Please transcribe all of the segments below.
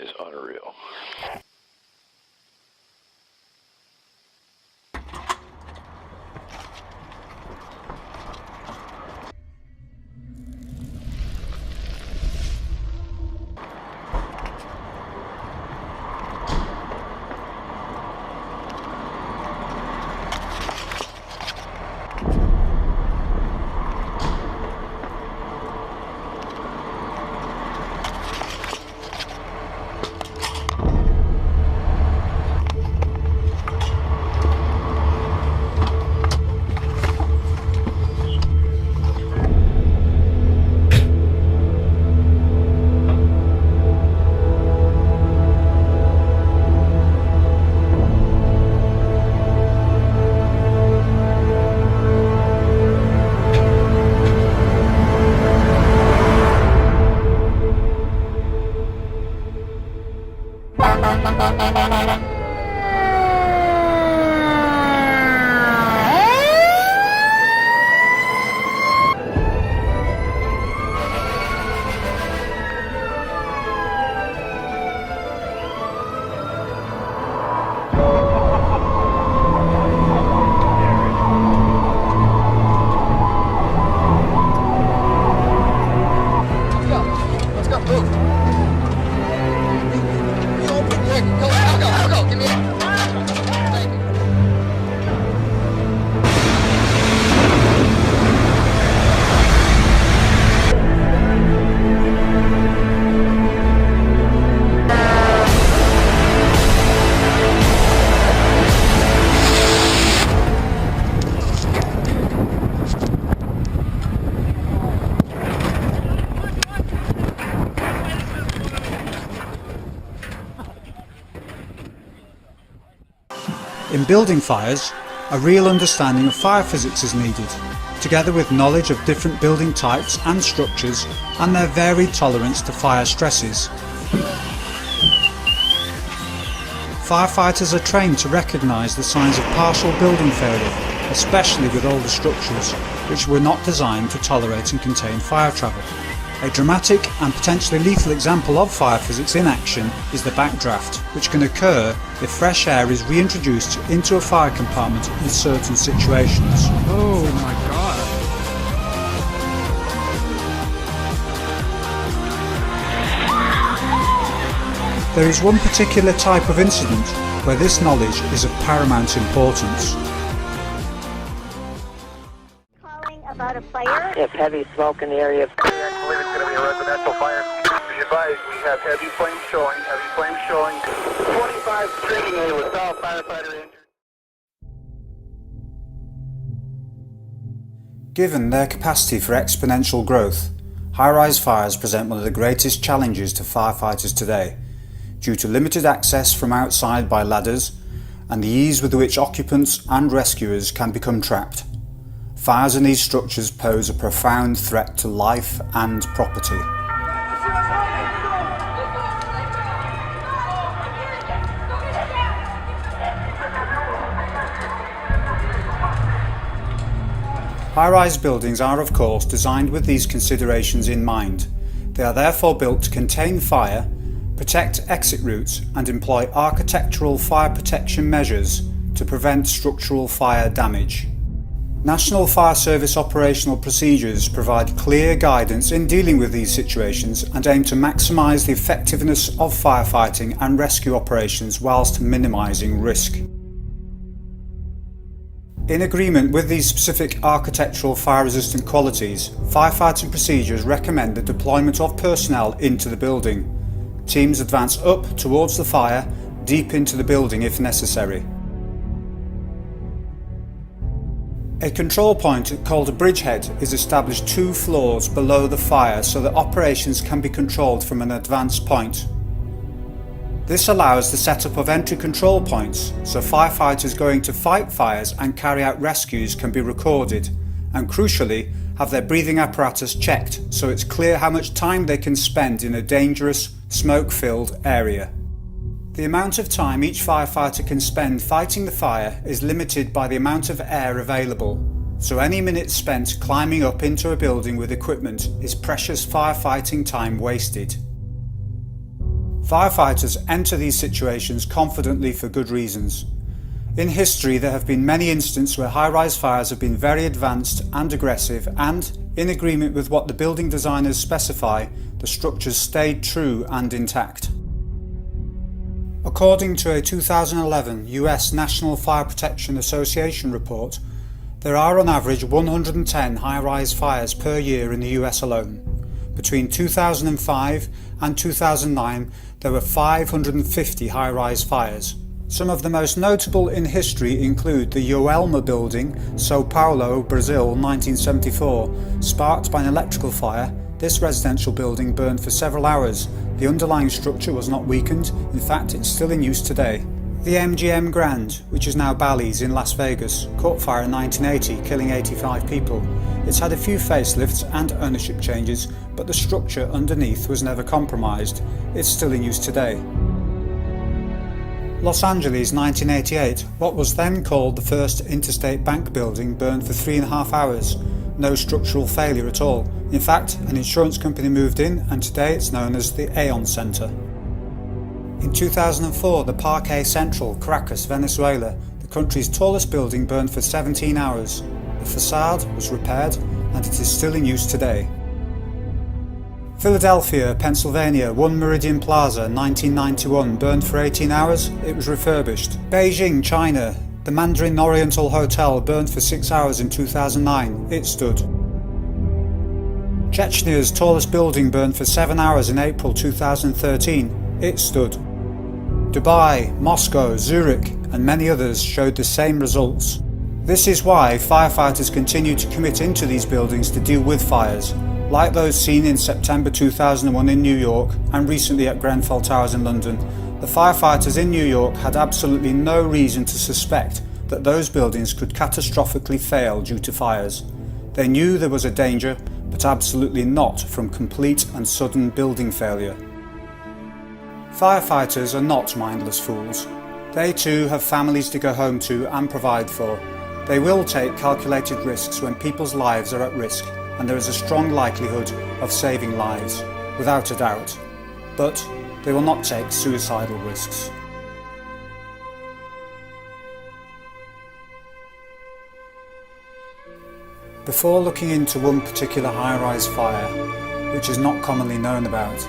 is unreal. In building fires, a real understanding of fire physics is needed, together with knowledge of different building types and structures and their varied tolerance to fire stresses. Firefighters are trained to recognise the signs of partial building failure, especially with older structures, which were not designed to tolerate and contain fire travel. A dramatic and potentially lethal example of fire physics in action is the backdraft, which can occur if fresh air is reintroduced into a fire compartment in certain situations. Oh my god. There is one particular type of incident where this knowledge is of paramount importance. Calling about a fire? If heavy smoke in the area. I believe it's going to be a residential fire. Be advised, we have heavy flames showing. 25 Street A with all firefighter injured. Given their capacity for exponential growth, high-rise fires present one of the greatest challenges to firefighters today, due to limited access from outside by ladders and the ease with which occupants and rescuers can become trapped. Fires in these structures pose a profound threat to life and property. High-rise buildings are of course designed with these considerations in mind. They are therefore built to contain fire, protect exit routes and employ architectural fire protection measures to prevent structural fire damage. National Fire Service operational procedures provide clear guidance in dealing with these situations and aim to maximise the effectiveness of firefighting and rescue operations whilst minimising risk. In agreement with these specific architectural fire-resistant qualities, firefighting procedures recommend the deployment of personnel into the building. Teams advance up towards the fire, deep into the building if necessary. A control point called a bridgehead is established 2 floors below the fire so that operations can be controlled from an advanced point. This allows the setup of entry control points, so firefighters going to fight fires and carry out rescues can be recorded, and crucially, have their breathing apparatus checked so it's clear how much time they can spend in a dangerous, smoke-filled area. The amount of time each firefighter can spend fighting the fire is limited by the amount of air available, so any minutes spent climbing up into a building with equipment is precious firefighting time wasted. Firefighters enter these situations confidently for good reasons. In history, there have been many instances where high-rise fires have been very advanced and aggressive, and, in agreement with what the building designers specify, the structures stayed true and intact. According to a 2011 US National Fire Protection Association report, there are on average 110 high-rise fires per year in the US alone. Between 2005 and 2009, there were 550 high-rise fires. Some of the most notable in history include the Joelma building, Sao Paulo, Brazil, 1974. Sparked by an electrical fire, this residential building burned for several hours. The underlying structure was not weakened, in fact it's still in use today. The MGM Grand, which is now Bally's in Las Vegas, caught fire in 1980, killing 85 people. It's had a few facelifts and ownership changes, but the structure underneath was never compromised. It's still in use today. Los Angeles, 1988, what was then called the First Interstate Bank building burned for 3.5 hours. No structural failure at all. In fact, an insurance company moved in and today it's known as the Aon Center. In 2004, the Parque Central, Caracas, Venezuela, the country's tallest building burned for 17 hours. The facade was repaired and it is still in use today. Philadelphia, Pennsylvania, One Meridian Plaza, 1991, burned for 18 hours, it was refurbished. Beijing, China, the Mandarin Oriental Hotel burned for 6 hours in 2009, it stood. Chechnya's tallest building burned for 7 hours in April 2013, it stood. Dubai, Moscow, Zurich and many others showed the same results. This is why firefighters continue to commit into these buildings to deal with fires, like those seen in September 2001 in New York and recently at Grenfell Towers in London. The firefighters in New York had absolutely no reason to suspect that those buildings could catastrophically fail due to fires. They knew there was a danger, but absolutely not from complete and sudden building failure. Firefighters are not mindless fools. They too have families to go home to and provide for. They will take calculated risks when people's lives are at risk, and there is a strong likelihood of saving lives, without a doubt. But they will not take suicidal risks. Before looking into one particular high-rise fire, which is not commonly known about,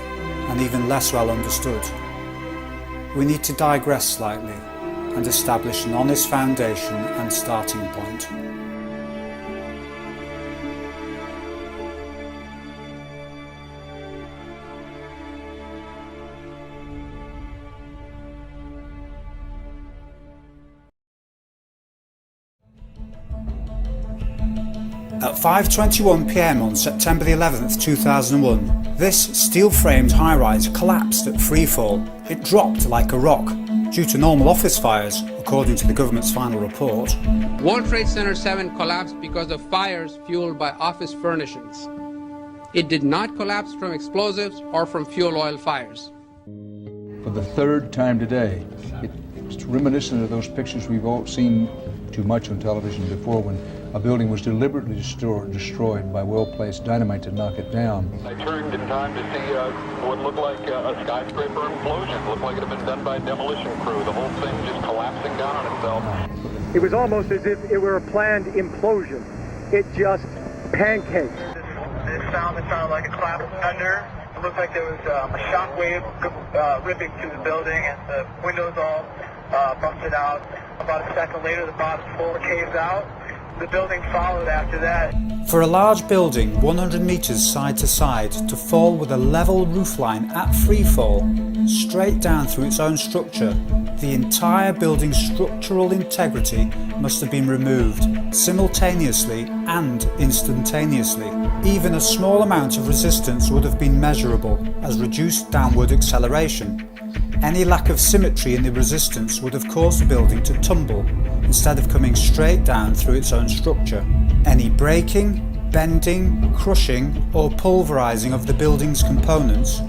and even less well understood, we need to digress slightly and establish an honest foundation and starting point. At 5:21 PM on September the 11th, 2001, this steel-framed high-rise collapsed at freefall. It dropped like a rock, due to normal office fires, according to the government's final report. World Trade Center 7 collapsed because of fires fueled by office furnishings. It did not collapse from explosives or from fuel oil fires. For the third time today, it's reminiscent of those pictures we've all seen too much on television before, when a building was deliberately destroyed by well-placed dynamite to knock it down. I turned in time to see what looked like a skyscraper implosion. It looked like it had been done by a demolition crew. The whole thing just collapsing down on itself. It was almost as if it were a planned implosion. It just pancaked. This sound that sounded like a clap of thunder. It looked like there was a shock wave ripping through the building, and the windows all busted out. About a second later, the bottom floor caves out. The building followed after that. For a large building 100 metres side to side to fall with a level roofline at freefall, straight down through its own structure, the entire building's structural integrity must have been removed simultaneously and instantaneously. Even a small amount of resistance would have been measurable as reduced downward acceleration. Any lack of symmetry in the resistance would have caused the building to tumble instead of coming straight down through its own structure. Any breaking, bending, crushing or pulverizing of the building's components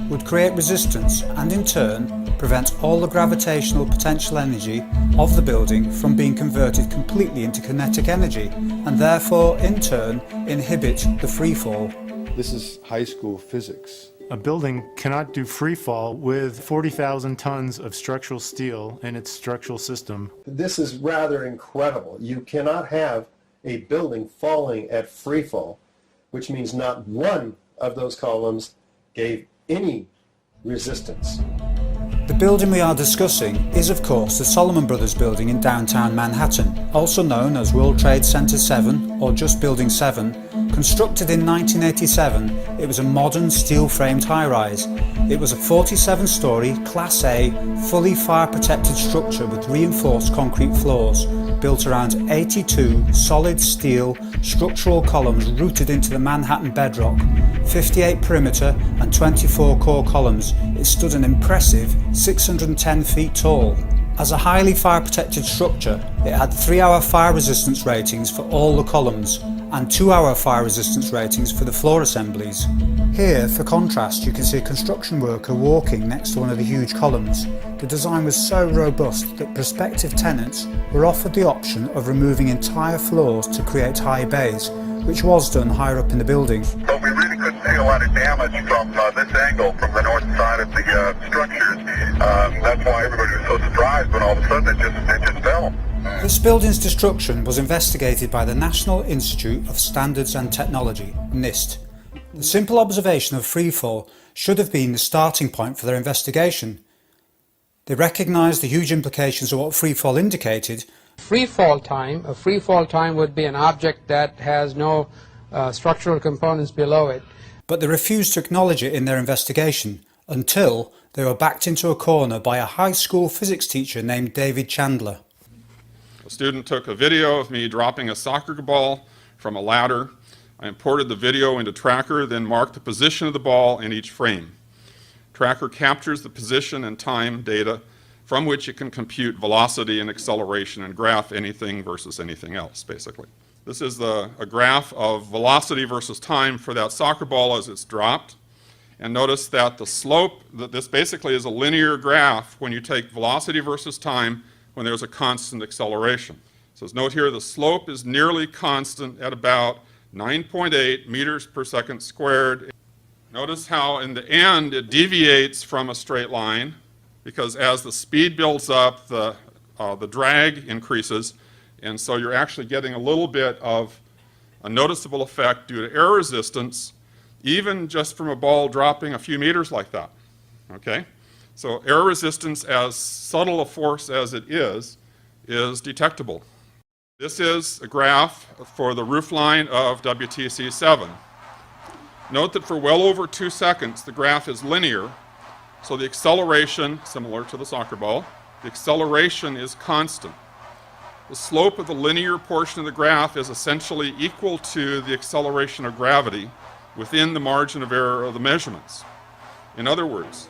would create resistance and in turn prevent all the gravitational potential energy of the building from being converted completely into kinetic energy and therefore in turn inhibit the freefall. This is high school physics. A building cannot do free fall with 40,000 tons of structural steel in its structural system. This is rather incredible. You cannot have a building falling at free fall, which means not one of those columns gave any resistance. The building we are discussing is, of course, the Solomon Brothers building in downtown Manhattan, also known as World Trade Center 7 or just Building 7. Constructed in 1987, it was a modern steel-framed high-rise. It was a 47-storey, Class A, fully fire-protected structure with reinforced concrete floors, built around 82 solid steel structural columns rooted into the Manhattan bedrock. 58 perimeter and 24 core columns, it stood an impressive 610 feet tall. As a highly fire-protected structure, it had 3-hour fire resistance ratings for all the columns and 2-hour fire resistance ratings for the floor assemblies. Here, for contrast, you can see a construction worker walking next to one of the huge columns. The design was so robust that prospective tenants were offered the option of removing entire floors to create high bays, which was done higher up in the building. But we really couldn't see a lot of damage from this angle, from the north side of the structures. That's why everybody was so surprised when all of a sudden it just fell. This building's destruction was investigated by the National Institute of Standards and Technology, NIST. The simple observation of freefall should have been the starting point for their investigation. They recognised the huge implications of what freefall indicated. A free fall time would be an object that has no structural components below it. But they refused to acknowledge it in their investigation until they were backed into a corner by a high school physics teacher named David Chandler. A student took a video of me dropping a soccer ball from a ladder. I imported the video into Tracker, then marked the position of the ball in each frame. Tracker captures the position and time data from which it can compute velocity and acceleration and graph anything versus anything else, basically. This is a graph of velocity versus time for that soccer ball as it's dropped. And notice that the slope, this basically is a linear graph when you take velocity versus time when there's a constant acceleration. So as note here, the slope is nearly constant at about 9.8 meters per second squared. Notice how in the end it deviates from a straight line, because as the speed builds up, the drag increases, and so you're actually getting a little bit of a noticeable effect due to air resistance, even just from a ball dropping a few meters like that, okay? So air resistance, as subtle a force as it is detectable. This is a graph for the roofline of WTC 7. Note that for well over 2 seconds, the graph is linear, so the acceleration, similar to the soccer ball, the acceleration is constant. The slope of the linear portion of the graph is essentially equal to the acceleration of gravity within the margin of error of the measurements. In other words,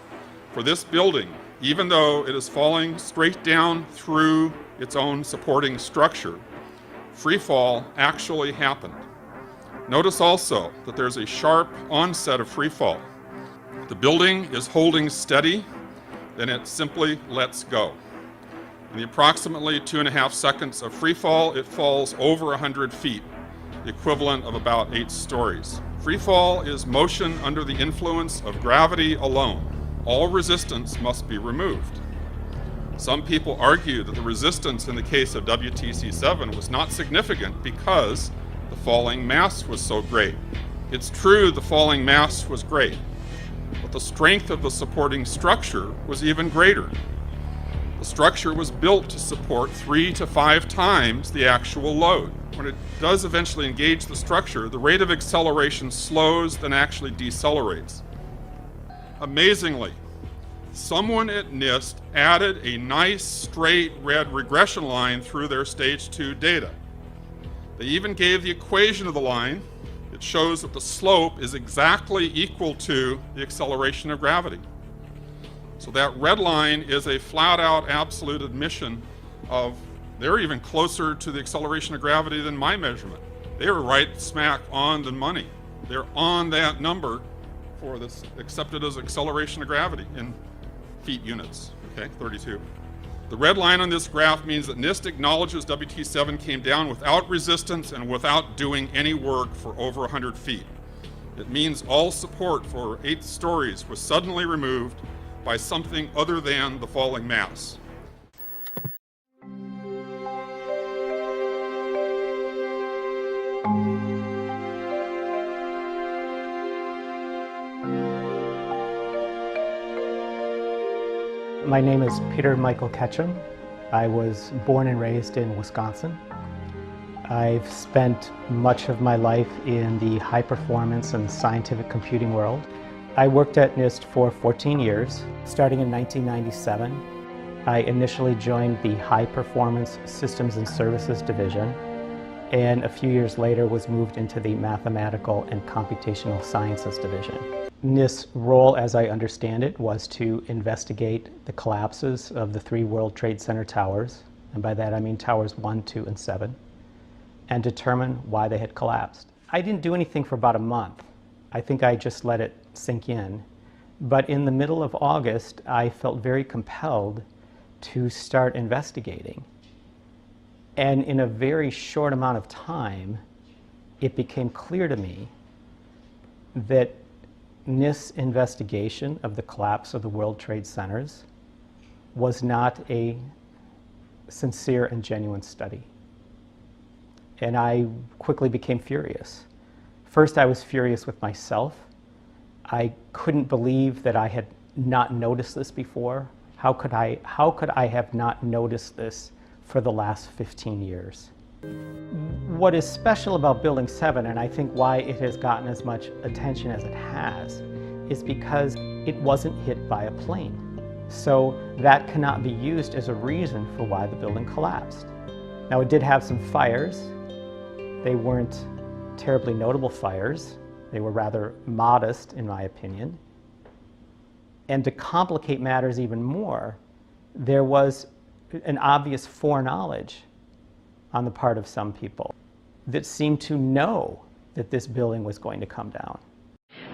for this building, even though it is falling straight down through its own supporting structure, free fall actually happened. Notice also that there's a sharp onset of free fall. The building is holding steady, then it simply lets go. In the approximately 2.5 seconds of free fall, it falls over 100 feet, the equivalent of about 8 stories. Free fall is motion under the influence of gravity alone. All resistance must be removed. Some people argue that the resistance in the case of WTC 7 was not significant because the falling mass was so great. It's true the falling mass was great, but the strength of the supporting structure was even greater. The structure was built to support 3 to 5 times the actual load. When it does eventually engage the structure, the rate of acceleration slows, then actually decelerates. Amazingly, someone at NIST added a nice straight red regression line through their stage 2 data. They even gave the equation of the line. It shows that the slope is exactly equal to the acceleration of gravity. So that red line is a flat out absolute admission of they're even closer to the acceleration of gravity than my measurement. They were right smack on the money. They're on that number for this accepted as acceleration of gravity in feet units, okay, 32. The red line on this graph means that NIST acknowledges WT7 came down without resistance and without doing any work for over 100 feet. It means all support for 8 stories was suddenly removed by something other than the falling mass. My name is Peter Michael Ketchum. I was born and raised in Wisconsin. I've spent much of my life in the high performance and scientific computing world. I worked at NIST for 14 years. Starting in 1997, I initially joined the High Performance Systems and Services Division, and a few years later was moved into the Mathematical and Computational Sciences Division. NIST's role, as I understand it, was to investigate the collapses of the 3 World Trade Center towers, and by that I mean towers 1, 2, and 7, and determine why they had collapsed. I didn't do anything for about a month. I think I just let it sink in. But in the middle of August, I felt very compelled to start investigating. And in a very short amount of time, it became clear to me that NIST's investigation of the collapse of the World Trade Centers was not a sincere and genuine study. And I quickly became furious. First, I was furious with myself. I couldn't believe that I had not noticed this before. How could I have not noticed this for the last 15 years? What is special about Building 7, and I think why it has gotten as much attention as it has, is because it wasn't hit by a plane. So that cannot be used as a reason for why the building collapsed. Now, it did have some fires. They weren't terribly notable fires. They were rather modest, in my opinion. And to complicate matters even more, there was an obvious foreknowledge on the part of some people that seemed to know that this building was going to come down.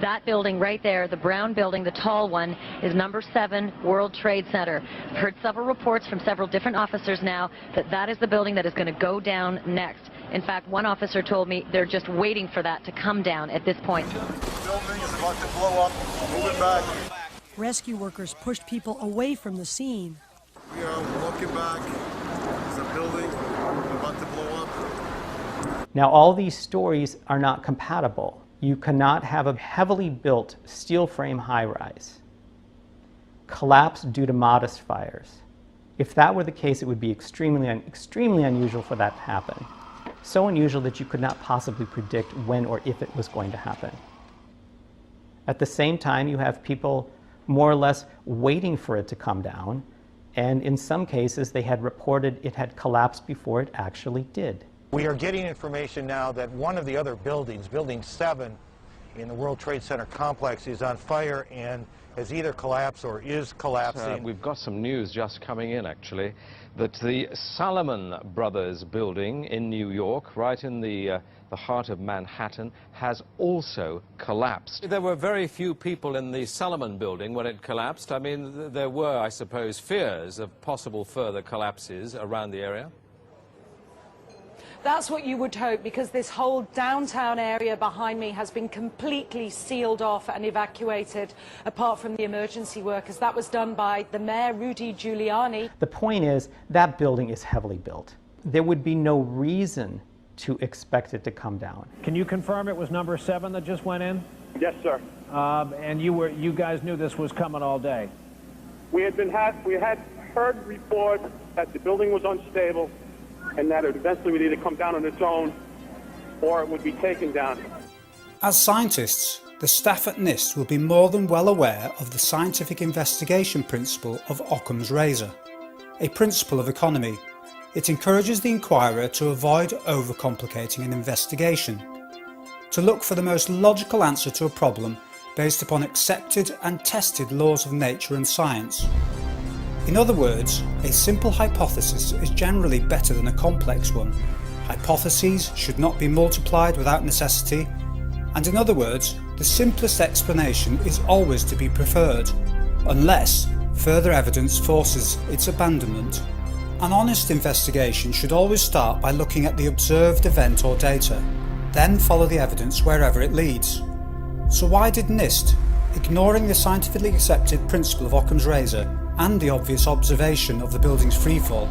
That building right there, the brown building, the tall one, is number 7 World Trade Center. I've heard several reports from several different officers now that that is the building that is going to go down next. In fact, one officer told me they're just waiting for that to come down at this point. The building is about to blow up. Moving back. Rescue workers pushed people away from the scene. We are walking back. There's a building about to blow up. Now, all these stories are not compatible. You cannot have a heavily built steel frame high-rise collapse due to modest fires. If that were the case, it would be extremely unusual for that to happen. So unusual that you could not possibly predict when or if it was going to happen. At the same time, you have people more or less waiting for it to come down, and in some cases they had reported it had collapsed before it actually did. We are getting information now that one of the other buildings, Building 7 in the World Trade Center complex, is on fire and has either collapsed or is collapsing. We've got some news just coming in, actually, that the Salomon Brothers building in New York, right in the heart of Manhattan, has also collapsed. There were very few people in the Salomon building when it collapsed. I mean, there were, I suppose, fears of possible further collapses around the area. That's what you would hope, because this whole downtown area behind me has been completely sealed off and evacuated, apart from the emergency workers. That was done by the mayor, Rudy Giuliani. The point is, that building is heavily built. There would be no reason to expect it to come down. Can you confirm it was number 7 that just went in? Yes, sir. And you guys knew this was coming all day? We had heard reports that the building was unstable and that it eventually would either come down on its own or it would be taken down. As scientists, the staff at NIST will be more than well aware of the scientific investigation principle of Occam's razor, a principle of economy. It encourages the inquirer to avoid overcomplicating an investigation, to look for the most logical answer to a problem based upon accepted and tested laws of nature and science. In other words, a simple hypothesis is generally better than a complex one. Hypotheses should not be multiplied without necessity, and in other words, the simplest explanation is always to be preferred, unless further evidence forces its abandonment. An honest investigation should always start by looking at the observed event or data, then follow the evidence wherever it leads. So why did NIST, ignoring the scientifically accepted principle of Occam's razor and the obvious observation of the building's freefall,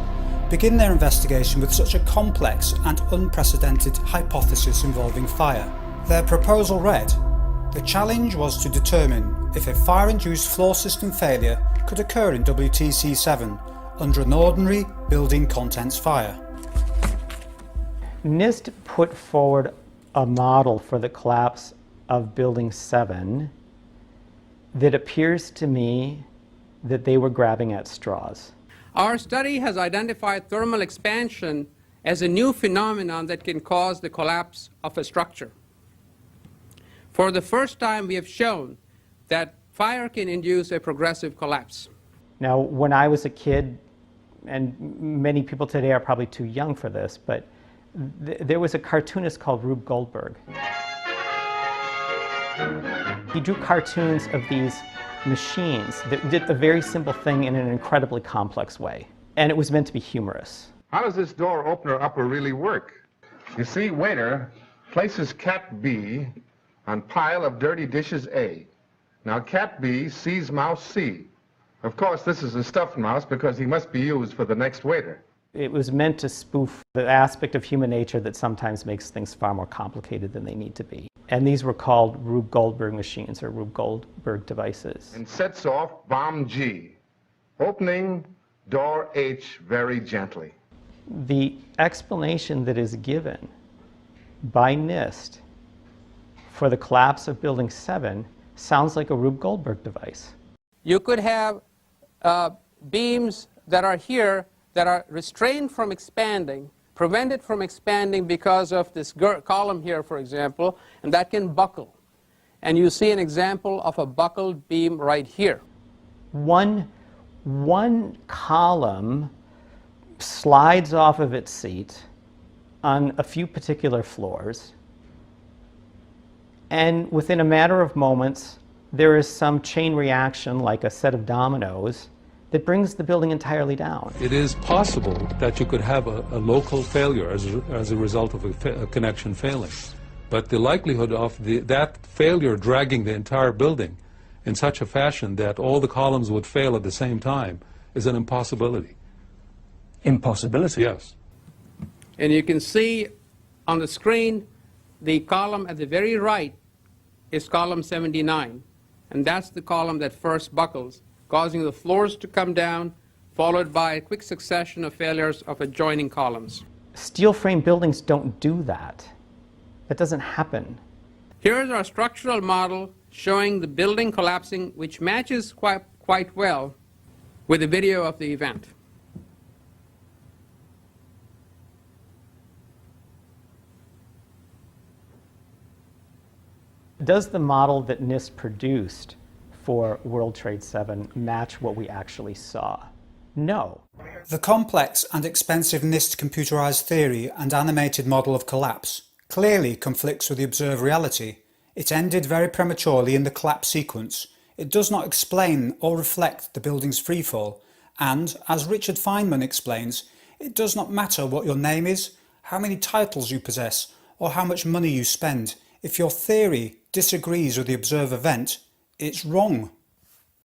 begin their investigation with such a complex and unprecedented hypothesis involving fire? Their proposal read, the challenge was to determine if a fire-induced floor system failure could occur in WTC 7 under an ordinary building contents fire. NIST put forward a model for the collapse of Building 7 that appears to me that they were grabbing at straws. Our study has identified thermal expansion as a new phenomenon that can cause the collapse of a structure. For the first time, we have shown that fire can induce a progressive collapse. Now, when I was a kid, and many people today are probably too young for this, but there was a cartoonist called Rube Goldberg. He drew cartoons of these machines that did a very simple thing in an incredibly complex way. And it was meant to be humorous. How does this door opener-upper really work? You see, waiter places cat B on pile of dirty dishes A. Now cat B sees mouse C. Of course, this is a stuffed mouse because he must be used for the next waiter. It was meant to spoof the aspect of human nature that sometimes makes things far more complicated than they need to be. And these were called Rube Goldberg machines or Rube Goldberg devices. And sets off bomb G, opening door H very gently. The explanation that is given by NIST for the collapse of Building 7 sounds like a Rube Goldberg device. You could have beams that are here that are restrained from expanding, prevented from expanding because of this column here, for example, and that can buckle. And you see an example of a buckled beam right here. One column slides off of its seat on a few particular floors, and within a matter of moments, there is some chain reaction, like a set of dominoes, that brings the building entirely down. It is possible that you could have a local failure as a result of a connection failing. But the likelihood of that failure dragging the entire building in such a fashion that all the columns would fail at the same time is an impossibility. Impossibility? Yes. And you can see on the screen the column at the very right is column 79. And that's the column that first buckles, causing the floors to come down, followed by a quick succession of failures of adjoining columns. Steel frame buildings don't do that. That doesn't happen. Here's our structural model showing the building collapsing, which matches quite well with the video of the event. Does the model that NIST produced for World Trade 7 match what we actually saw? No. The complex and expensive NIST computerized theory and animated model of collapse clearly conflicts with the observed reality. It ended very prematurely in the collapse sequence. It does not explain or reflect the building's freefall, and, as Richard Feynman explains, it does not matter what your name is, how many titles you possess, or how much money you spend. If your theory disagrees with the observed event, it's wrong.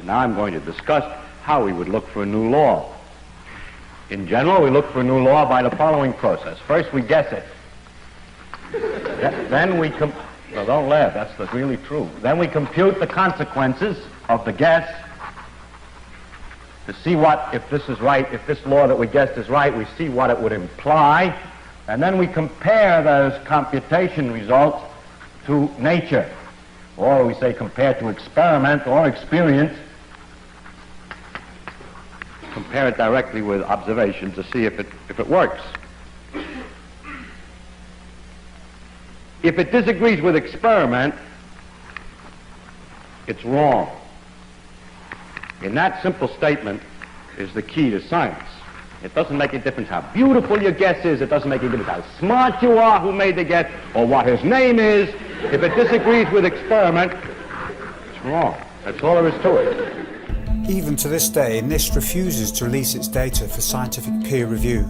Now I'm going to discuss how we would look for a new law. In general, we look for a new law by the following process. First, we guess it. Then we no, don't laugh, that's really true. Then we compute the consequences of the guess to see what, if this is right, if this law that we guessed is right, we see what it would imply, and then we compare those computation results to nature, or we say compare to experiment or experience, compare it directly with observation to see if it works. If it disagrees with experiment, it's wrong. In that simple statement is the key to science. It doesn't make a difference how beautiful your guess is, it doesn't make a difference how smart you are who made the guess, or what his name is. If it disagrees with experiment, it's wrong. That's all there is to it. Even to this day, NIST refuses to release its data for scientific peer review.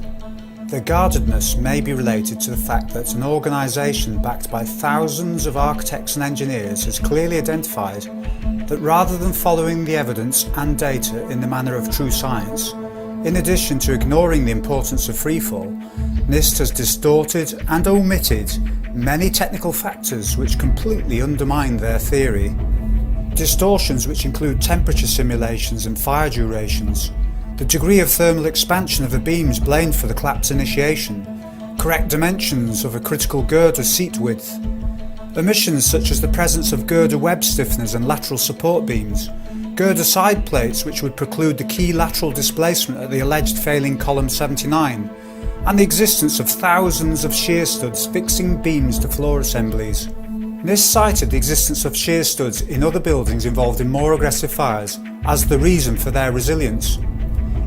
Their guardedness may be related to the fact that an organisation backed by thousands of architects and engineers has clearly identified that rather than following the evidence and data in the manner of true science, in addition to ignoring the importance of freefall, NIST has distorted and omitted many technical factors which completely undermine their theory. Distortions which include temperature simulations and fire durations, the degree of thermal expansion of the beams blamed for the collapse initiation, correct dimensions of a critical girder seat width, omissions such as the presence of girder web stiffeners and lateral support beams, girder side plates which would preclude the key lateral displacement at the alleged failing column 79, and the existence of thousands of shear studs fixing beams to floor assemblies. NIST cited the existence of shear studs in other buildings involved in more aggressive fires as the reason for their resilience.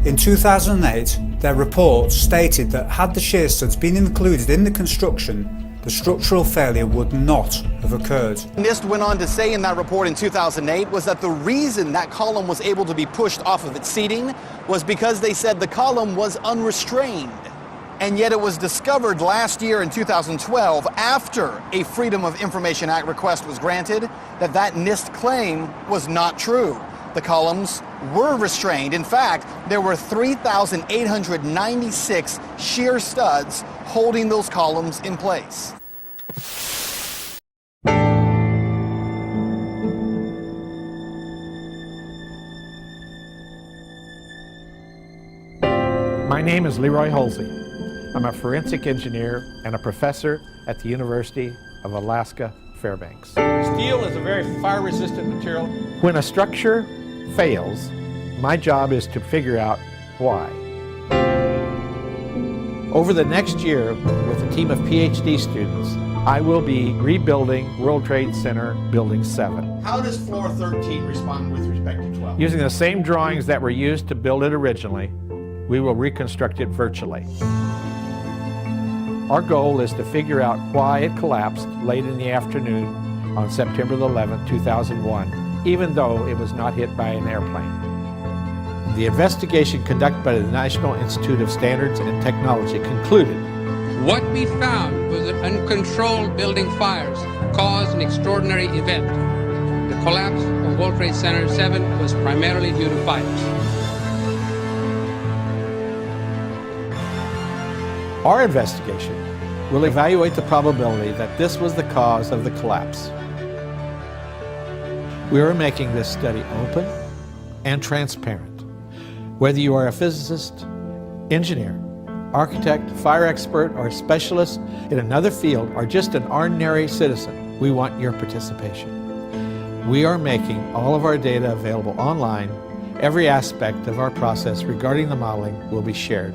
In 2008, their report stated that had the shear studs been included in the construction, the structural failure would not have occurred. NIST went on to say in that report in 2008 was that the reason that column was able to be pushed off of its seating was because they said the column was unrestrained. And yet it was discovered last year in 2012, after a Freedom of Information Act request was granted, that that NIST claim was not true. The columns were restrained. In fact, there were 3,896 shear studs holding those columns in place. My name is Leroy Halsey. I'm a forensic engineer and a professor at the University of Alaska Fairbanks. Steel is a very fire-resistant material. When a structure fails, my job is to figure out why. Over the next year, with a team of PhD students, I will be rebuilding World Trade Center Building 7. How does floor 13 respond with respect to 12? Using the same drawings that were used to build it originally, we will reconstruct it virtually. Our goal is to figure out why it collapsed late in the afternoon on September 11, 2001, even though it was not hit by an airplane. The investigation conducted by the National Institute of Standards and Technology concluded what we found was that uncontrolled building fires caused an extraordinary event. The collapse of World Trade Center 7 was primarily due to fires. Our investigation will evaluate the probability that this was the cause of the collapse. We are making this study open and transparent. Whether you are a physicist, engineer, architect, fire expert, or specialist in another field, or just an ordinary citizen, we want your participation. We are making all of our data available online. Every aspect of our process regarding the modeling will be shared.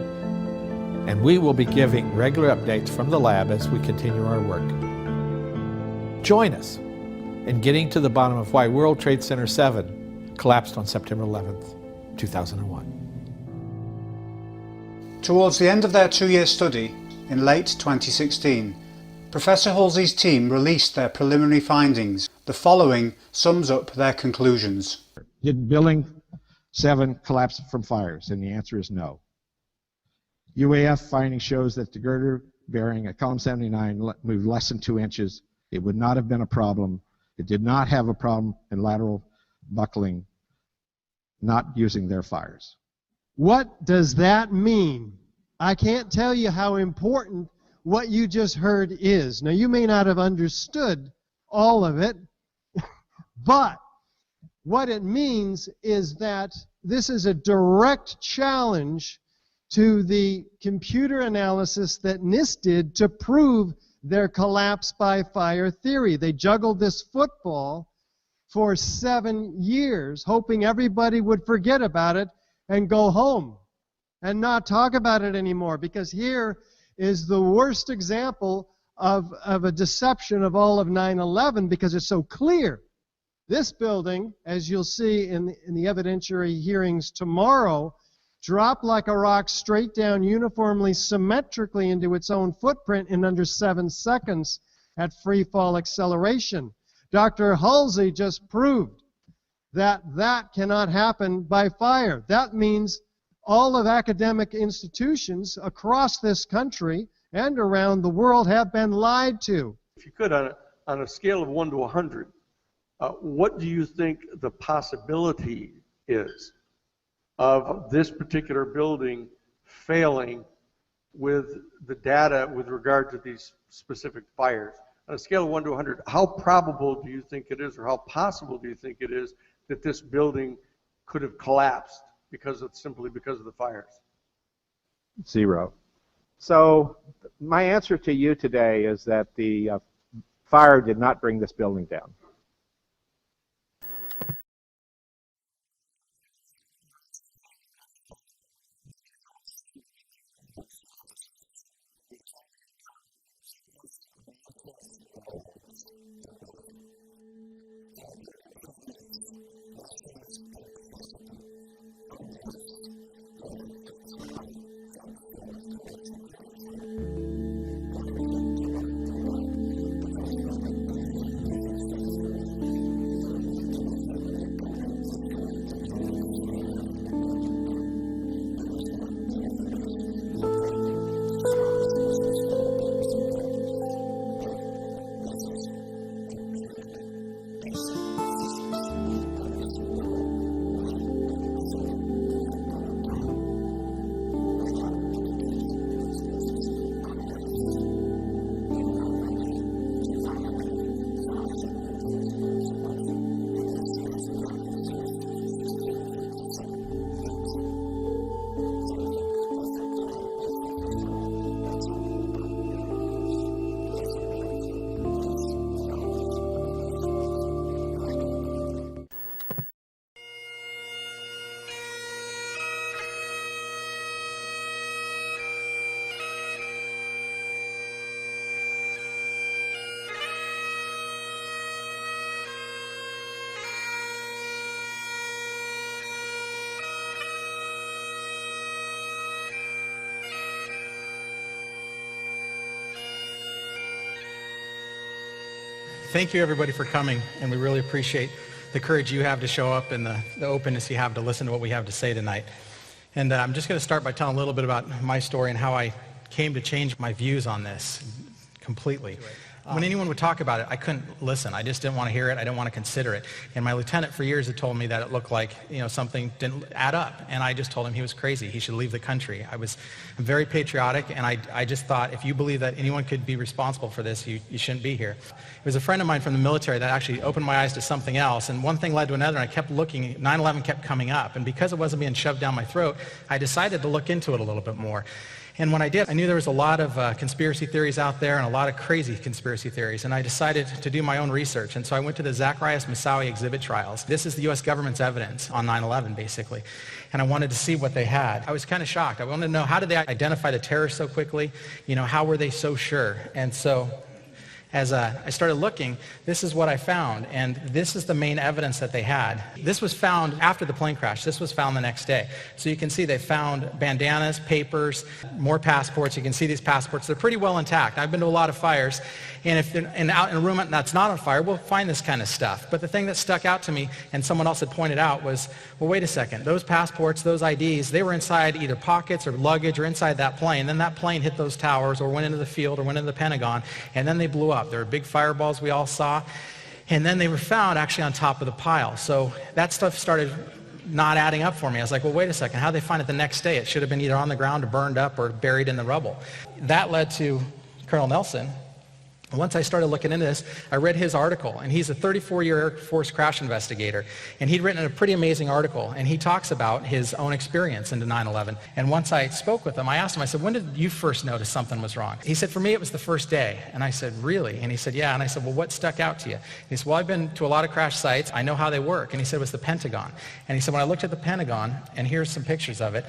And we will be giving regular updates from the lab as we continue our work. Join us in getting to the bottom of why World Trade Center 7 collapsed on September 11th, 2001. Towards the end of their two-year study, in late 2016, Professor Halsey's team released their preliminary findings. The following sums up their conclusions. Did Building 7 collapse from fires? And the answer is no. UAF finding shows that the girder bearing at column 79 moved less than 2 inches. It would not have been a problem. It did not have a problem in lateral buckling, not using their fires. What does that mean? I can't tell you how important what you just heard is. Now, you may not have understood all of it, but what it means is that this is a direct challenge to the computer analysis that NIST did to prove their collapse by fire theory. They juggled this football for 7 years, hoping everybody would forget about it and go home and not talk about it anymore, because here is the worst example of a deception of all of 9/11, because it's so clear. This building, as you'll see in the evidentiary hearings tomorrow, dropped like a rock straight down uniformly, symmetrically into its own footprint in under 7 seconds at free fall acceleration. Dr. Halsey just proved that that cannot happen by fire. That means all of academic institutions across this country and around the world have been lied to. If you could, on a scale of 1 to 100, what do you think the possibility is of this particular building failing with the data with regard to these specific fires? On a scale of 1 to 100, how probable do you think it is, or how possible do you think it is that this building could have collapsed simply because of the fires? 0. So my answer to you today is that the fire did not bring this building down. Thank you, everybody, for coming, and we really appreciate the courage you have to show up and the openness you have to listen to what we have to say tonight. And I'm just going to start by telling a little bit about my story and how I came to change my views on this completely. When anyone would talk about it, I couldn't listen. I just didn't want to hear it. I didn't want to consider it. And my lieutenant for years had told me that it looked like, something didn't add up. And I just told him he was crazy. He should leave the country. I was very patriotic, and I just thought, if you believe that anyone could be responsible for this, you shouldn't be here. It was a friend of mine from the military that actually opened my eyes to something else. And one thing led to another, and I kept looking. 9/11 kept coming up. And because it wasn't being shoved down my throat, I decided to look into it a little bit more. And when I did, I knew there was a lot of conspiracy theories out there and a lot of crazy conspiracy theories, and I decided to do my own research. And so I went to the Zacharias Moussaoui exhibit trials. This is the U.S. government's evidence on 9/11, basically. And I wanted to see what they had. I was kind of shocked. I wanted to know, how did they identify the terrorists so quickly? How were they so sure? And so as I started looking, this is what I found, and this is the main evidence that they had. This was found after the plane crash. This was found the next day. So you can see they found bandanas, papers, more passports. You can see these passports. They're pretty well intact. I've been to a lot of fires, and if out in a room that's not on fire, we'll find this kind of stuff. But the thing that stuck out to me, and someone else had pointed out, was, well, wait a second. Those passports, those IDs, they were inside either pockets or luggage or inside that plane. Then that plane hit those towers or went into the field or went into the Pentagon, and then they blew up. There were big fireballs we all saw, and then they were found actually on top of the pile. So that stuff started not adding up for me. I was like, well, wait a second, how'd they find it the next day? It should have been either on the ground or burned up or buried in the rubble. That led to Colonel Nelson. Once I started looking into this, I read his article, and he's a 34-year Air Force crash investigator, and he'd written a pretty amazing article, and he talks about his own experience into 9/11. And once I spoke with him, I asked him, I said, when did you first notice something was wrong? He said, for me, it was the first day. And I said, really? And he said, yeah. And I said, well, what stuck out to you? He said, well, I've been to a lot of crash sites. I know how they work. And he said, it was the Pentagon. And he said, when I looked at the Pentagon, and here's some pictures of it,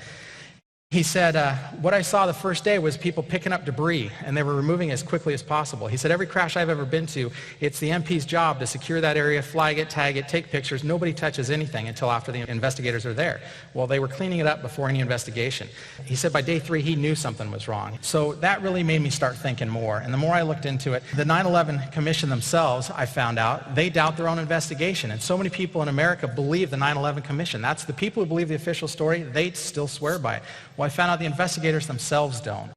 He said, what I saw the first day was people picking up debris, and they were removing it as quickly as possible. He said, every crash I've ever been to, it's the MP's job to secure that area, flag it, tag it, take pictures. Nobody touches anything until after the investigators are there. Well, they were cleaning it up before any investigation. He said by day 3, he knew something was wrong. So that really made me start thinking more. And the more I looked into it, the 9/11 Commission themselves, I found out, they doubt their own investigation. And so many people in America believe the 9/11 Commission. That's the people who believe the official story, they still swear by it. Well, I found out the investigators themselves don't.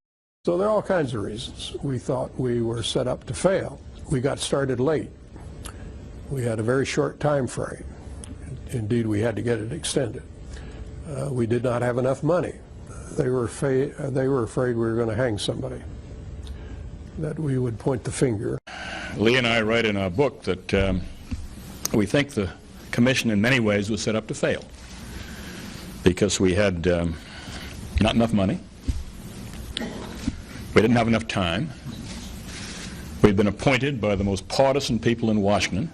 So there are all kinds of reasons. We thought we were set up to fail. We got started late. We had a very short time frame. Indeed, we had to get it extended. We did not have enough money. They were afraid we were going to hang somebody, that we would point the finger. Lee and I write in our book that we think the commission in many ways was set up to fail because we had not enough money, we didn't have enough time, we'd been appointed by the most partisan people in Washington.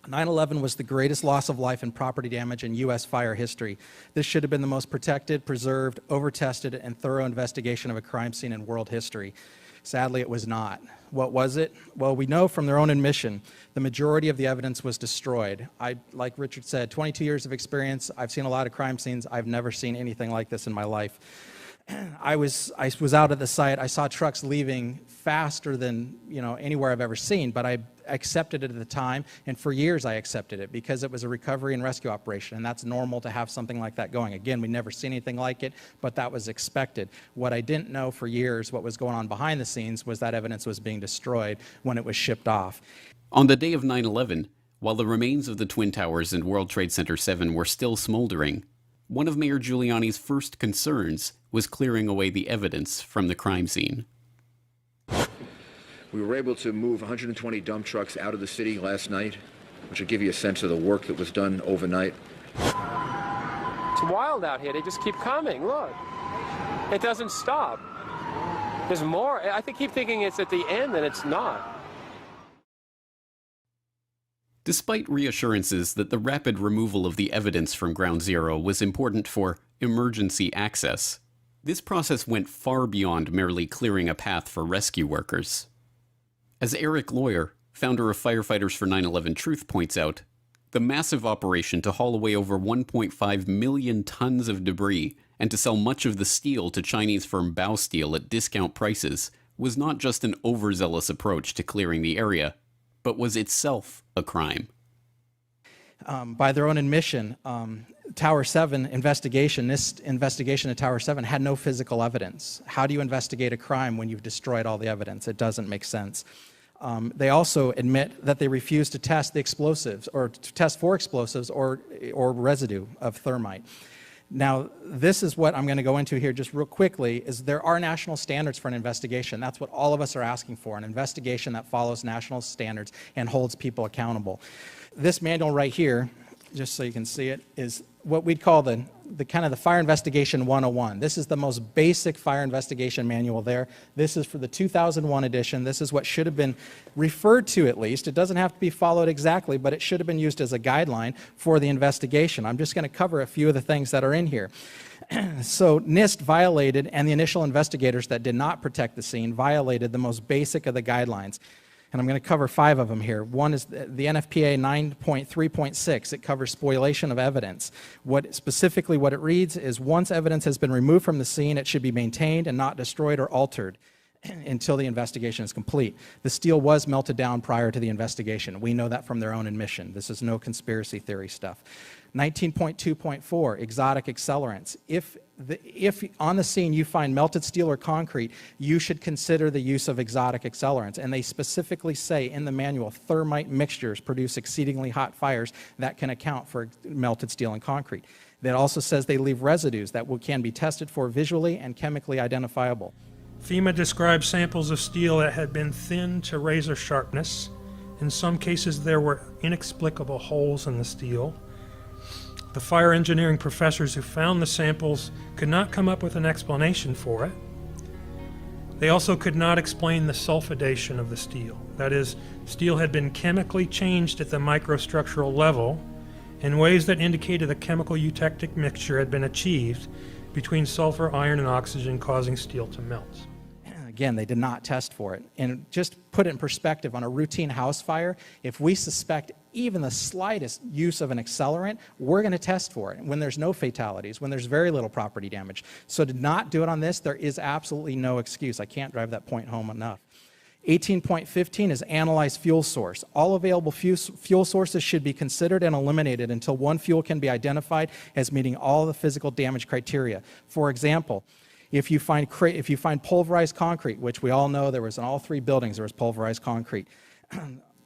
9/11 was the greatest loss of life and property damage in U.S. fire history. This should have been the most protected, preserved, over-tested, and thorough investigation of a crime scene in world history. Sadly, it was not. What was it? Well, we know from their own admission, the majority of the evidence was destroyed. Like Richard said, 22 years of experience, I've seen a lot of crime scenes. I've never seen anything like this in my life. I was out at the site. I saw trucks leaving faster than anywhere I've ever seen, but I accepted it at the time, and for years I accepted it because it was a recovery and rescue operation, and that's normal to have something like that going. Again, we never seen anything like it, but that was expected. What I didn't know for years, what was going on behind the scenes, was that evidence was being destroyed when it was shipped off. On the day of 9/11, while the remains of the Twin Towers and World Trade Center 7 were still smoldering, one of Mayor Giuliani's first concerns was clearing away the evidence from the crime scene. We were able to move 120 dump trucks out of the city last night, which will give you a sense of the work that was done overnight. It's wild out here. They just keep coming. Look. It doesn't stop. There's more. I keep thinking it's at the end, and it's not. Despite reassurances that the rapid removal of the evidence from Ground Zero was important for emergency access, this process went far beyond merely clearing a path for rescue workers. As Eric Lawyer, founder of Firefighters for 9/11 Truth, points out, the massive operation to haul away over 1.5 million tons of debris and to sell much of the steel to Chinese firm Baosteel at discount prices was not just an overzealous approach to clearing the area, but was itself a crime. By their own admission, Tower 7 investigation, this investigation of Tower 7 had no physical evidence. How do you investigate a crime when you've destroyed all the evidence? It doesn't make sense. They also admit that they refused to test the explosives or to test for explosives or residue of thermite. Now, this is what I'm going to go into here just real quickly, is there are national standards for an investigation. That's what all of us are asking for, an investigation that follows national standards and holds people accountable. This manual right here, just so you can see it, is what we'd call the kind of the Fire Investigation 101. This is the most basic fire investigation manual there. This is for the 2001 edition. This is what should have been referred to, at least. It doesn't have to be followed exactly, but it should have been used as a guideline for the investigation. I'm just going to cover a few of the things that are in here. So NIST violated, and the initial investigators that did not protect the scene violated the most basic of the guidelines. And I'm going to cover 5 of them here. One is the NFPA 9.3.6. It covers spoliation of evidence. Specifically what it reads is once evidence has been removed from the scene, it should be maintained and not destroyed or altered until the investigation is complete. The steel was melted down prior to the investigation. We know that from their own admission. This is no conspiracy theory stuff. 19.2.4, exotic accelerants. If on the scene you find melted steel or concrete, you should consider the use of exotic accelerants. And they specifically say in the manual, thermite mixtures produce exceedingly hot fires that can account for melted steel and concrete. That also says they leave residues that can be tested for visually and chemically identifiable. FEMA described samples of steel that had been thinned to razor sharpness. In some cases, there were inexplicable holes in the steel. The fire engineering professors who found the samples could not come up with an explanation for it. They also could not explain the sulfidation of the steel. That is, steel had been chemically changed at the microstructural level in ways that indicated a chemical eutectic mixture had been achieved between sulfur, iron, and oxygen, causing steel to melt. Again, they did not test for it. And just put it in perspective, on a routine house fire, if we suspect even the slightest use of an accelerant, we're going to test for it when there's no fatalities, when there's very little property damage. So to not do it on this, there is absolutely no excuse. I can't drive that point home enough. 18.15 is analyze fuel source. All available fuel sources should be considered and eliminated until one fuel can be identified as meeting all the physical damage criteria. For example, if you find pulverized concrete, which we all know there was in all 3 buildings, there was pulverized concrete,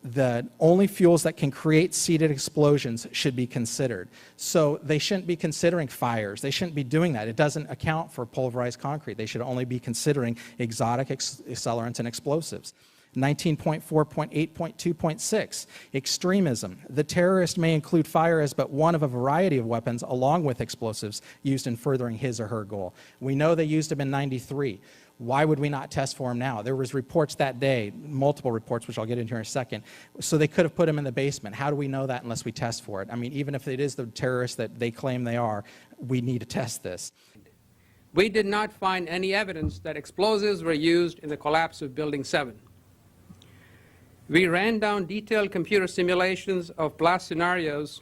the only fuels that can create seeded explosions should be considered. So they shouldn't be considering fires. They shouldn't be doing that. It doesn't account for pulverized concrete. They should only be considering exotic accelerants and explosives. 19.4.8.2.6, extremism. The terrorist may include fire as but one of a variety of weapons along with explosives used in furthering his or her goal. We know they used them in '93. Why would we not test for them now? There was reports that day, multiple reports, which I'll get into here in a second. So they could have put them in the basement. How do we know that unless we test for it? I mean, even if it is the terrorists that they claim they are, we need to test this. We did not find any evidence that explosives were used in the collapse of Building 7. We ran down detailed computer simulations of blast scenarios.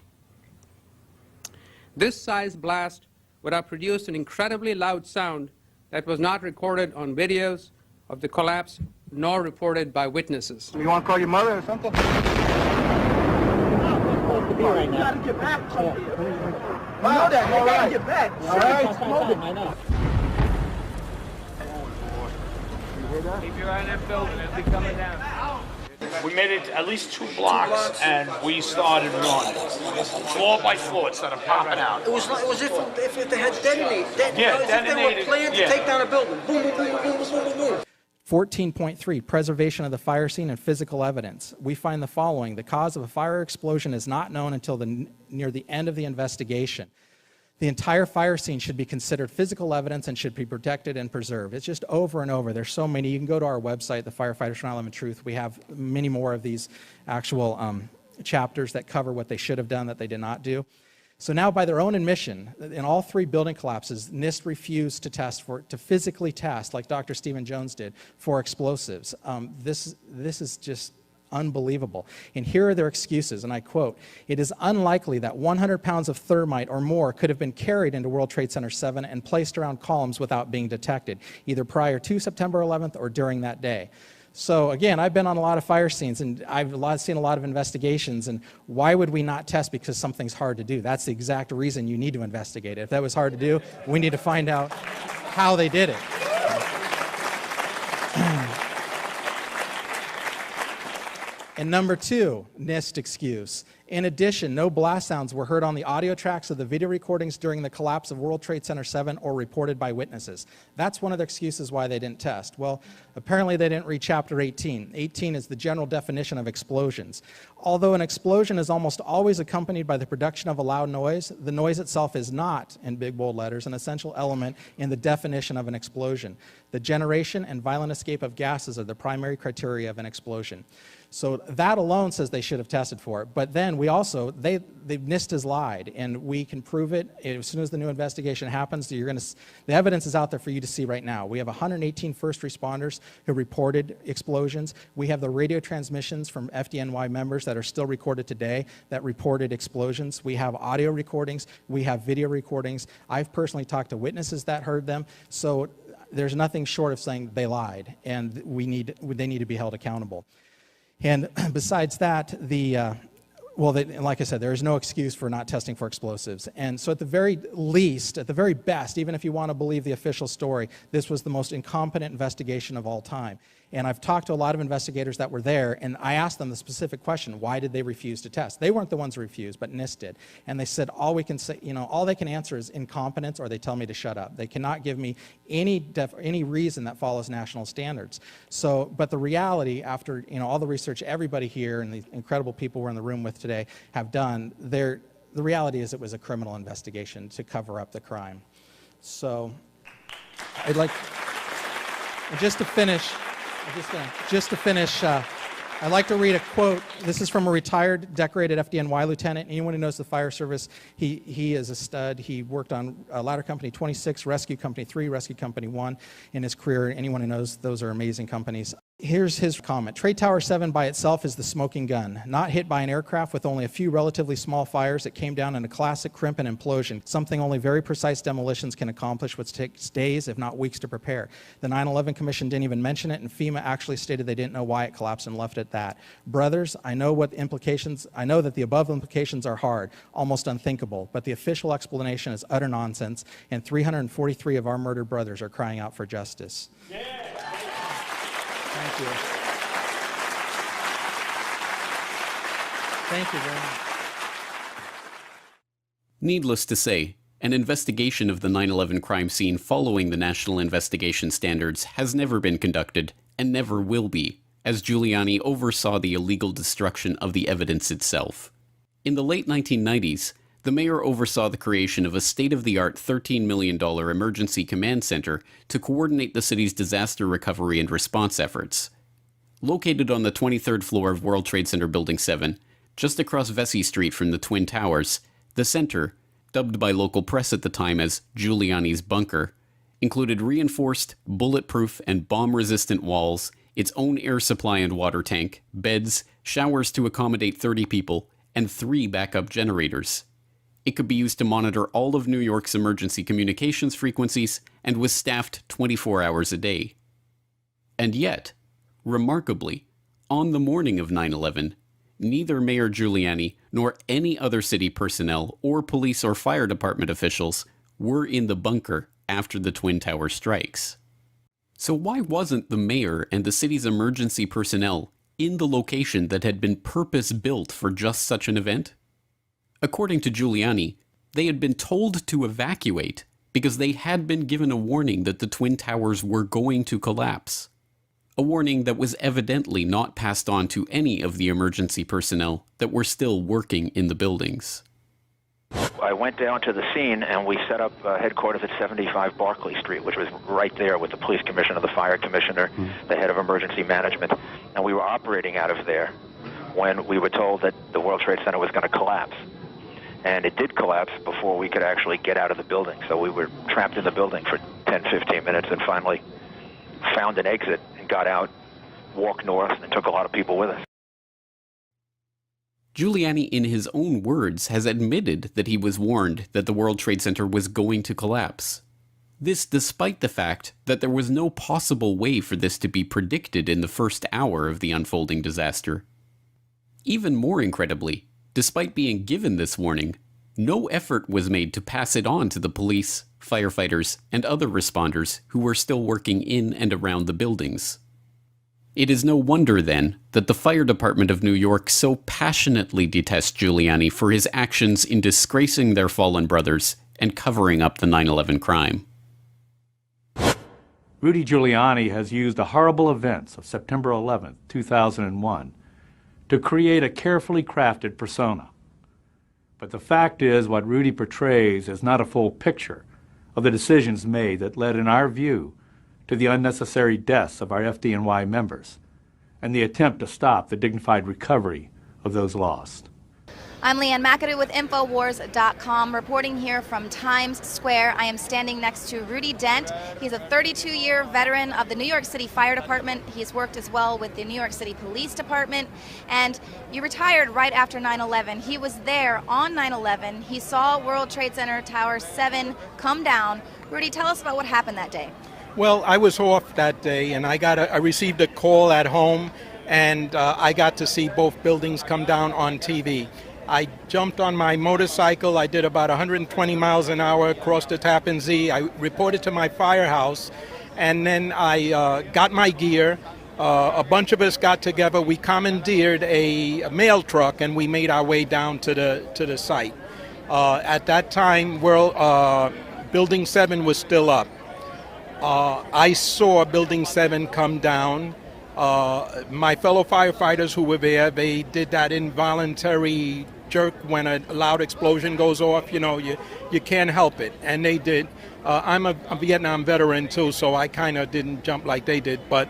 This size blast would have produced an incredibly loud sound that was not recorded on videos of the collapse nor reported by witnesses. You want to call your mother or something? You gotta get back. You know that. You gotta get back. All right. I know. Keep your eye on that building as we coming down. We made it at least 2 blocks, and we started running. Floor by floor, it started popping out. It was if they had detonated. Yeah, if they were planned to take down a building. Boom, boom, boom, boom, boom, boom, boom. 14.3, preservation of the fire scene and physical evidence. We find the following. The cause of a fire explosion is not known until near the end of the investigation. The entire fire scene should be considered physical evidence and should be protected and preserved. It's just over and over. There's so many. You can go to our website, the Firefighters for 9/11 Truth. We have many more of these actual chapters that cover what they should have done that they did not do. So now, by their own admission, in all 3 building collapses, NIST refused to physically test, like Dr. Stephen Jones did, for explosives. This is just unbelievable. And here are their excuses, and I quote, "It is unlikely that 100 pounds of thermite or more could have been carried into World Trade Center 7 and placed around columns without being detected, either prior to September 11th or during that day." So again, I've been on a lot of fire scenes, and I've seen a lot of investigations, and why would we not test because something's hard to do? That's the exact reason you need to investigate it. If that was hard to do, we need to find out how they did it. And number 2, NIST excuse. In addition, no blast sounds were heard on the audio tracks of the video recordings during the collapse of World Trade Center 7 or reported by witnesses. That's one of their excuses why they didn't test. Well, apparently they didn't read Chapter 18. 18 is the general definition of explosions. Although an explosion is almost always accompanied by the production of a loud noise, the noise itself is not, in big bold letters, an essential element in the definition of an explosion. The generation and violent escape of gases are the primary criteria of an explosion. So that alone says they should have tested for it. But then we also, NIST has lied, and we can prove it. As soon as the new investigation happens, the evidence is out there for you to see right now. We have 118 first responders who reported explosions. We have the radio transmissions from FDNY members that are still recorded today that reported explosions. We have audio recordings. We have video recordings. I've personally talked to witnesses that heard them. So there's nothing short of saying they lied, and they need to be held accountable. And besides that, like I said, there is no excuse for not testing for explosives. And so at the very least, at the very best, even if you want to believe the official story, this was the most incompetent investigation of all time. And I've talked to a lot of investigators that were there, and I asked them the specific question, why did they refuse to test? They weren't the ones who refused, but NIST did. And they said, all they can answer is incompetence, or they tell me to shut up. They cannot give me any reason that follows national standards. So, but the reality, after all the research everybody here and the incredible people we're in the room with today have done, the reality is it was a criminal investigation to cover up the crime. So, I'd like, just to finish, I I'd like to read a quote. This is from a retired decorated FDNY lieutenant. Anyone who knows the fire service, he is a stud. He worked on Ladder Company 26, Rescue Company 3, Rescue Company 1 in his career. Anyone who knows, those are amazing companies. Here's his comment. Trade Tower 7 by itself is the smoking gun, not hit by an aircraft with only a few relatively small fires. It came down in a classic crimp and implosion, something only very precise demolitions can accomplish, which takes days, if not weeks, to prepare. The 9/11 Commission didn't even mention it, and FEMA actually stated they didn't know why it collapsed and left it at that. Brothers, I know that the above implications are hard, almost unthinkable, but the official explanation is utter nonsense, and 343 of our murdered brothers are crying out for justice. Yeah. Thank you. Thank you very much. Needless to say, an investigation of the 9/11 crime scene following the National Investigation Standards has never been conducted and never will be, as Giuliani oversaw the illegal destruction of the evidence itself. In the late 1990s, the mayor oversaw the creation of a state-of-the-art $13 million emergency command center to coordinate the city's disaster recovery and response efforts. Located on the 23rd floor of World Trade Center Building 7, just across Vesey Street from the Twin Towers, the center, dubbed by local press at the time as Giuliani's bunker, included reinforced, bulletproof, and bomb-resistant walls, its own air supply and water tank, beds, showers to accommodate 30 people, and 3 backup generators. It could be used to monitor all of New York's emergency communications frequencies and was staffed 24 hours a day. And yet, remarkably, on the morning of 9/11, neither Mayor Giuliani nor any other city personnel or police or fire department officials were in the bunker after the Twin Tower strikes. So why wasn't the mayor and the city's emergency personnel in the location that had been purpose-built for just such an event? According to Giuliani, they had been told to evacuate because they had been given a warning that the Twin Towers were going to collapse. A warning that was evidently not passed on to any of the emergency personnel that were still working in the buildings. I went down to the scene and we set up headquarters at 75 Barclay Street, which was right there with the police commissioner, the fire commissioner, the head of emergency management, and we were operating out of there when we were told that the World Trade Center was going to collapse. And it did collapse before we could actually get out of the building, so we were trapped in the building for 10-15 minutes and finally found an exit and got out, walked north, and took a lot of people with us. Giuliani, in his own words, has admitted that he was warned that the World Trade Center was going to collapse. This despite the fact that there was no possible way for this to be predicted in the first hour of the unfolding disaster. Even more incredibly, despite being given this warning, no effort was made to pass it on to the police, firefighters, and other responders who were still working in and around the buildings. It is no wonder, then, that the fire department of New York so passionately detests Giuliani for his actions in disgracing their fallen brothers and covering up the 9/11 crime. Rudy Giuliani has used the horrible events of September 11, 2001 to create a carefully crafted persona. But the fact is, what Rudy portrays is not a full picture of the decisions made that led, in our view, to the unnecessary deaths of our FDNY members and the attempt to stop the dignified recovery of those lost. I'm Leanne McAdoo with Infowars.com, reporting here from Times Square. I am standing next to Rudy Dent. He's a 32-year veteran of the New York City Fire Department. He's worked as well with the New York City Police Department. And you retired right after 9/11. He was there on 9/11. He saw World Trade Center Tower 7 come down. Rudy, tell us about what happened that day. Well, I was off that day, and I received a call at home, and I got to see both buildings come down on TV. I jumped on my motorcycle. I did about 120 miles an hour across the Tappan Zee. I reported to my firehouse, and then I got my gear. A bunch of us got together. We commandeered a mail truck, and we made our way down to the site. At that time, Building 7 was still up. I saw Building 7 come down. My fellow firefighters who were there, they did that involuntary jerk when a loud explosion goes off. You know, you can't help it, and they did. I'm a Vietnam veteran too, so I kind of didn't jump like they did. But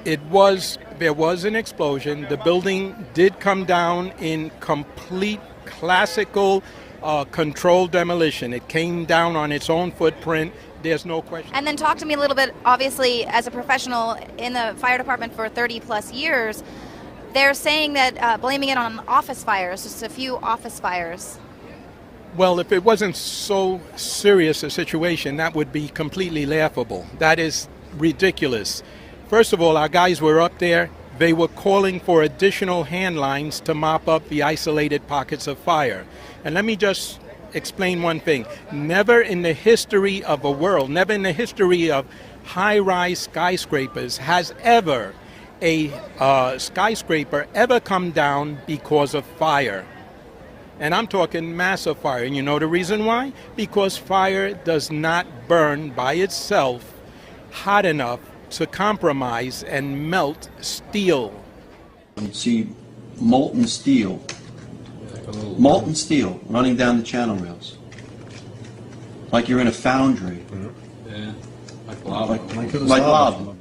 There was an explosion. The building did come down in complete classical controlled demolition. It came down on its own footprint. There's no question. And then talk to me a little bit, obviously, as a professional in the fire department for 30 plus years, they're saying that blaming it on office fires, just a few office fires. Well, if it wasn't so serious a situation, that would be completely laughable. That is ridiculous. First of all, our guys were up there. They were calling for additional hand lines to mop up the isolated pockets of fire. And let me just explain one thing. Never in the history of the world, never in the history of high-rise skyscrapers has ever a skyscraper ever come down because of fire. And I'm talking massive fire. And you know the reason why? Because fire does not burn by itself hot enough to compromise and melt steel. You see molten steel running down the channel rails, like you're in a foundry. Yeah, like lava.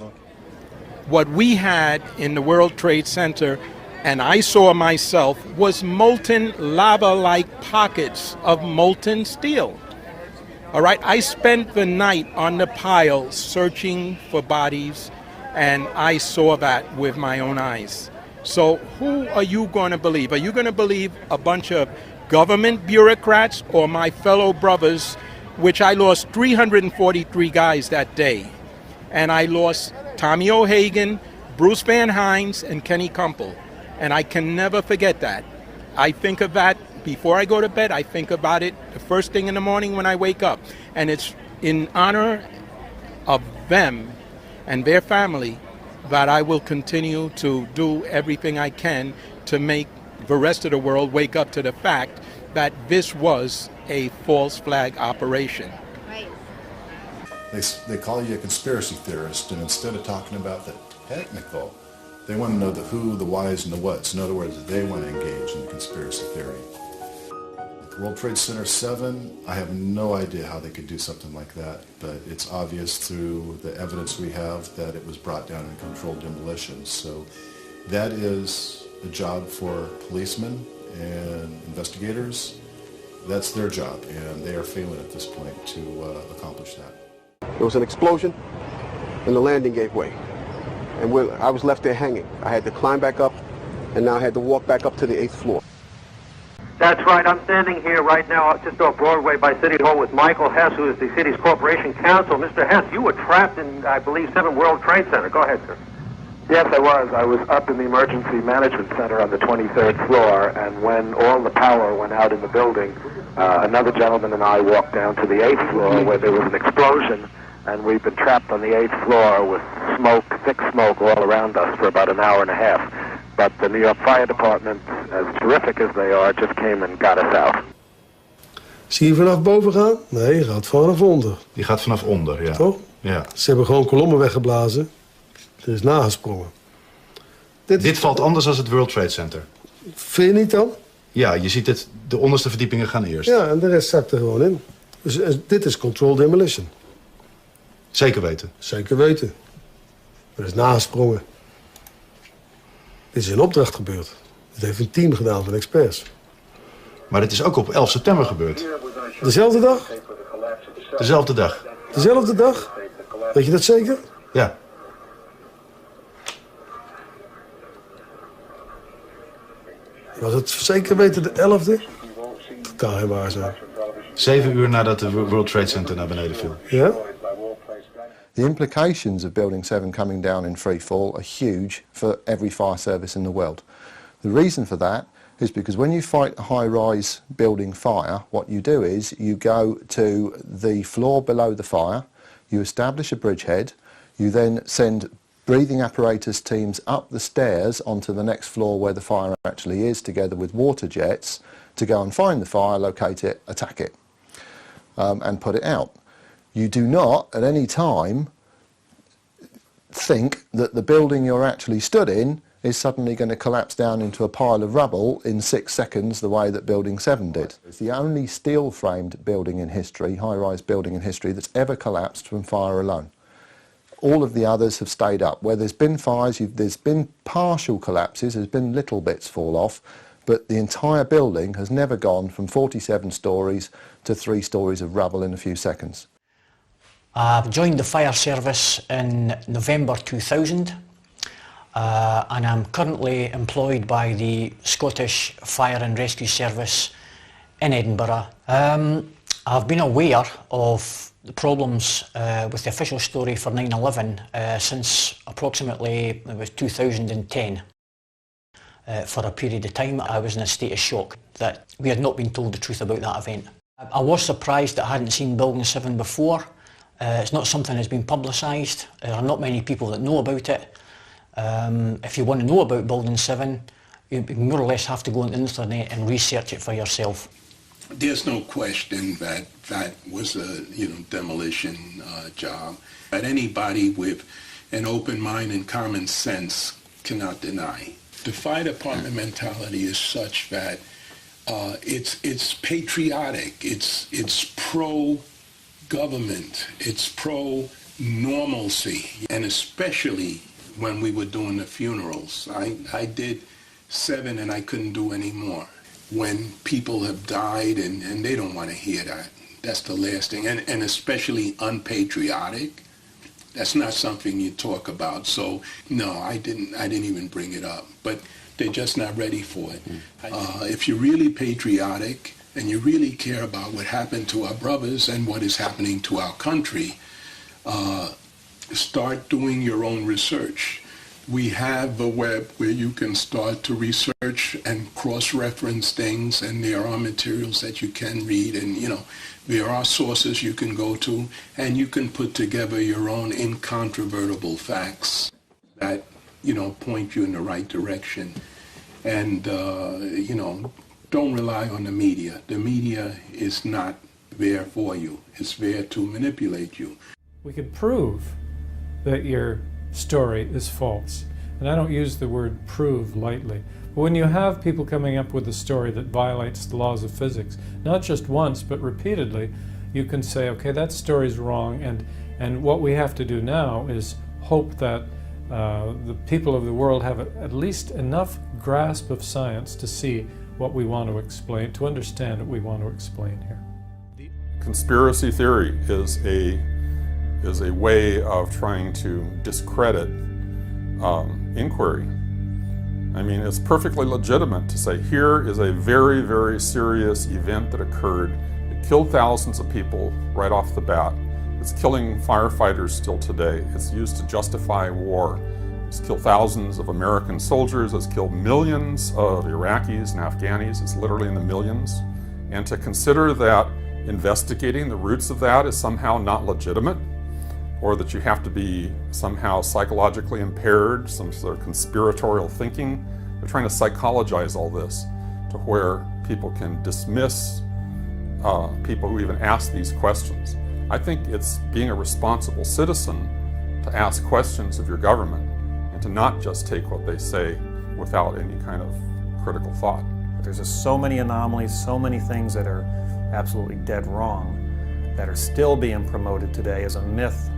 What we had in the World Trade Center, and I saw myself, was molten lava-like pockets of molten steel. All right, I spent the night on the pile searching for bodies, and I saw that with my own eyes. So who are you going to believe? Are you going to believe a bunch of government bureaucrats or my fellow brothers, which I lost 343 guys that day? And I lost Tommy O'Hagan, Bruce Van Hines, and Kenny Kumpel. And I can never forget that. I think of that before I go to bed. I think about it the first thing in the morning when I wake up. And it's in honor of them and their family that I will continue to do everything I can to make the rest of the world wake up to the fact that this was a false flag operation. Right. They call you a conspiracy theorist, and instead of talking about the technical, they want to know the who, the whys, and the whats. In other words, they want to engage in conspiracy theory. World Trade Center 7, I have no idea how they could do something like that, but it's obvious through the evidence we have that it was brought down in controlled demolition. So that is a job for policemen and investigators. That's their job, and they are failing at this point to accomplish that. There was an explosion, and the landing gave way. And I was left there hanging. I had to climb back up, and now I had to walk back up to the 8th floor. That's right. I'm standing here right now just off Broadway by City Hall with Michael Hess, who is the city's corporation counsel. Mr. Hess, you were trapped in, I believe, 7 World Trade Center. Go ahead, sir. Yes, I was. I was up in the emergency management center on the 23rd floor, and when all the power went out in the building, another gentleman and I walked down to the 8th floor where there was an explosion, and we've been trapped on the 8th floor with smoke, thick smoke all around us for about an hour and a half. But the New York Fire Department, as terrific as they are, just came and got us out. Zie je vanaf boven gaan? Nee, je gaat vanaf onder. Die gaat vanaf onder, ja. Toch? Ja. Ze hebben gewoon kolommen weggeblazen. Er is nagesprongen. Dit valt anders dan het World Trade Center. Vind je niet dan? Ja, je ziet het, de onderste verdiepingen gaan eerst. Ja, en de rest zakt er gewoon in. Dus dit is controlled demolition. Zeker weten? Zeker weten. Er is nagesprongen. Dit is in opdracht gebeurd. Dit heeft een team gedaan van experts. Maar dit is ook op 11 september gebeurd. Dezelfde dag? Dezelfde dag. Dezelfde dag? Weet je dat zeker? Ja. Was het zeker weten de 11e? Dat kan geen waar zijn. 7 uur nadat de World Trade Center naar beneden viel. Ja? The implications of Building 7 coming down in freefall are huge for every fire service in the world. The reason for that is because when you fight a high-rise building fire, what you do is you go to the floor below the fire, you establish a bridgehead, you then send breathing apparatus teams up the stairs onto the next floor where the fire actually is, together with water jets, to go and find the fire, locate it, attack it, and put it out. You do not, at any time, think that the building you're actually stood in is suddenly going to collapse down into a pile of rubble in 6 seconds the way that Building 7 did. It's the only steel-framed building in history, high-rise building in history, that's ever collapsed from fire alone. all of the others have stayed up. Where there's been fires, there's been partial collapses, there's been little bits fall off, but the entire building has never gone from 47 stories to 3 stories of rubble in a few seconds. I joined the fire service in November 2000 and I'm currently employed by the Scottish Fire and Rescue Service in Edinburgh. I've been aware of the problems with the official story for 9/11 since approximately it was 2010. For a period of time I was in a state of shock that we had not been told the truth about that event. I was surprised that I hadn't seen Building 7 before. It's not something that's been publicised. There are not many people that know about it. If you want to know about Building 7, you more or less have to go on the internet and research it for yourself. There's no question that that was a demolition job that anybody with an open mind and common sense cannot deny. The fire department mentality is such that it's patriotic, it's pro-government, it's pro-normalcy, and especially when we were doing the funerals. I did 7 and I couldn't do any more. When people have died and they don't want to hear that. That's the last thing. And especially unpatriotic. That's not something you talk about. So no, I didn't even bring it up. But they're just not ready for it. If you're really patriotic and you really care about what happened to our brothers and what is happening to our country, start doing your own research. We have the web where you can start to research and cross-reference things, and there are materials that you can read, and there are sources you can go to, and you can put together your own incontrovertible facts that point you in the right direction. And don't rely on the media. The media is not there for you. It's there to manipulate you. We could prove that your story is false. And I don't use the word prove lightly. But when you have people coming up with a story that violates the laws of physics, not just once, but repeatedly, you can say, okay, that story's wrong, and what we have to do now is hope that the people of the world have at least enough grasp of science to see what we want to explain, to understand what we want to explain here. Conspiracy theory is a way of trying to discredit inquiry. I mean, it's perfectly legitimate to say, here is a very, very serious event that occurred. It killed thousands of people right off the bat. It's killing firefighters still today. It's used to justify war. It's killed thousands of American soldiers. It's killed millions of Iraqis and Afghanis. It's literally in the millions. And to consider that investigating the roots of that is somehow not legitimate, or that you have to be somehow psychologically impaired, some sort of conspiratorial thinking. They're trying to psychologize all this to where people can dismiss people who even ask these questions. I think it's being a responsible citizen to ask questions of your government and to not just take what they say without any kind of critical thought. There's just so many anomalies, so many things that are absolutely dead wrong that are still being promoted today as a myth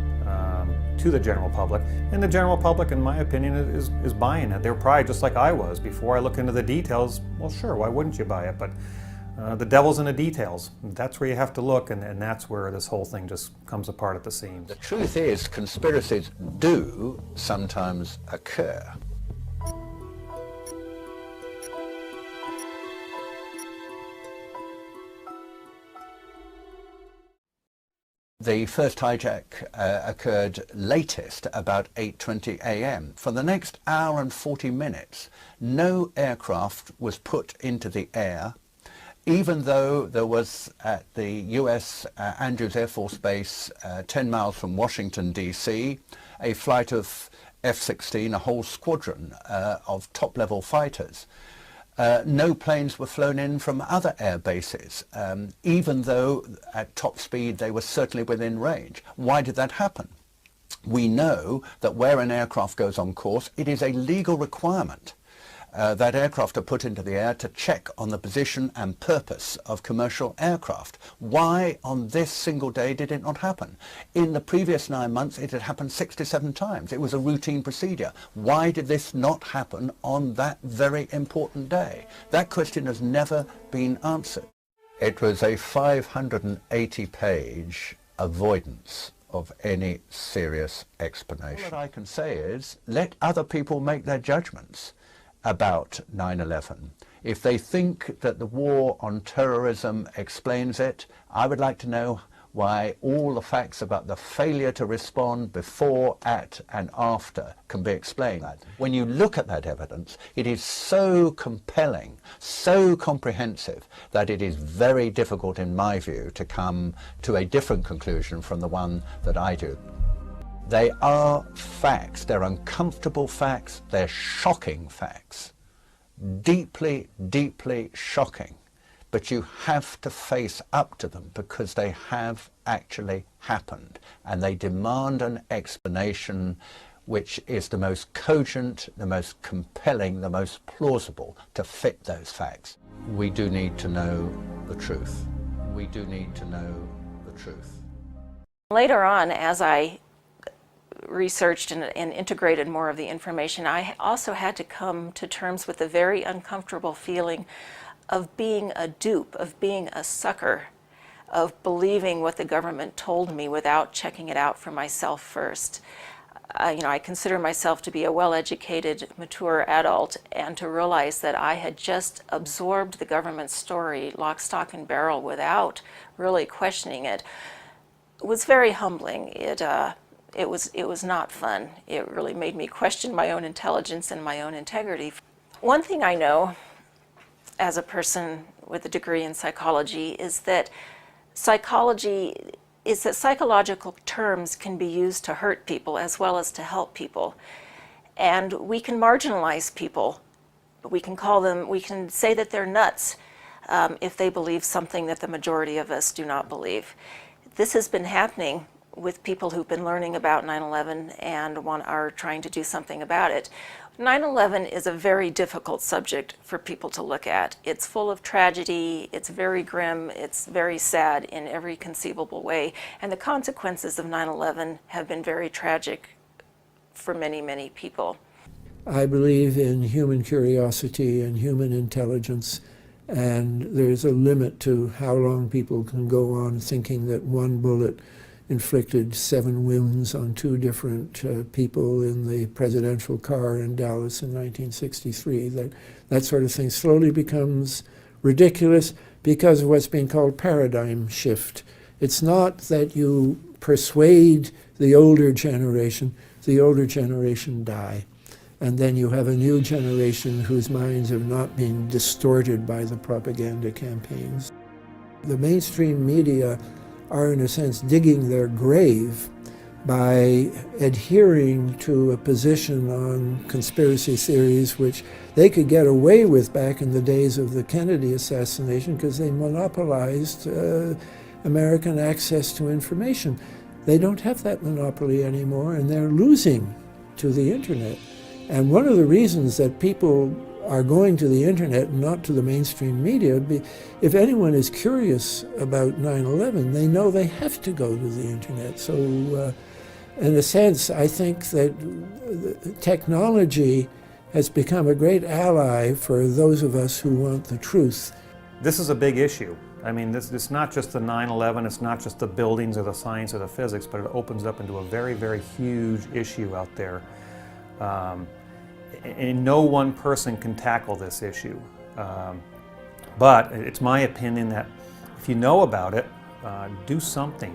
to the general public, and the general public, in my opinion, is buying it. They're probably just like I was. Before I look into the details, well, sure, why wouldn't you buy it? But the devil's in the details. That's where you have to look, and that's where this whole thing just comes apart at the seams. The truth is, conspiracies do sometimes occur. The first hijack occurred latest about 8:20 a.m. For the next hour and 40 minutes, no aircraft was put into the air, even though there was at the U.S. Andrews Air Force Base, 10 miles from Washington, D.C., a flight of F-16, a whole squadron of top-level fighters. No planes were flown in from other air bases, even though at top speed they were certainly within range. Why did that happen? We know that where an aircraft goes on course, it is a legal requirement that aircraft are put into the air to check on the position and purpose of commercial aircraft. Why on this single day did it not happen? In the previous 9 months it had happened 67 times. It was a routine procedure. Why did this not happen on that very important day? That question has never been answered. It was a 580-page avoidance of any serious explanation. What I can say is, let other people make their judgments about 9/11. If they think that the war on terrorism explains it, I would like to know why all the facts about the failure to respond before, at and after can be explained. When you look at that evidence, it is so compelling, so comprehensive, that it is very difficult in my view to come to a different conclusion from the one that I do. They are facts, they're uncomfortable facts, they're shocking facts, deeply, deeply shocking. But you have to face up to them because they have actually happened, and they demand an explanation which is the most cogent, the most compelling, the most plausible to fit those facts. We do need to know the truth. We do need to know the truth. Later on, as I researched and integrated more of the information, I also had to come to terms with the very uncomfortable feeling of being a dupe, of being a sucker, of believing what the government told me without checking it out for myself first. I consider myself to be a well-educated, mature adult, and to realize that I had just absorbed the government story lock, stock, and barrel without really questioning it was very humbling. It was not fun. It really made me question my own intelligence and my own integrity. One thing I know as a person with a degree in psychology is that psychological terms can be used to hurt people as well as to help people. And we can marginalize people. We can say that they're nuts if they believe something that the majority of us do not believe. This has been happening with people who've been learning about 9/11 and are trying to do something about it. 9/11 is a very difficult subject for people to look at. It's full of tragedy, it's very grim, it's very sad in every conceivable way, and the consequences of 9/11 have been very tragic for many, many people. I believe in human curiosity and human intelligence, and there's a limit to how long people can go on thinking that one bullet inflicted 7 wounds on 2 different people in the presidential car in Dallas in 1963. That sort of thing slowly becomes ridiculous because of what's being called paradigm shift. It's not that you persuade the older generation die. And then you have a new generation whose minds have not been distorted by the propaganda campaigns. The mainstream media are in a sense digging their grave by adhering to a position on conspiracy theories which they could get away with back in the days of the Kennedy assassination because they monopolized American access to information. They don't have that monopoly anymore, and they're losing to the internet. And one of the reasons that people are going to the internet and not to the mainstream media, if anyone is curious about 9/11, they know they have to go to the internet. So in a sense, I think that technology has become a great ally for those of us who want the truth. This is a big issue. I mean, it's not just the 9/11, it's not just the buildings or the science or the physics, but it opens up into a very, very huge issue out there. And no one person can tackle this issue. But it's my opinion that if you know about it, do something.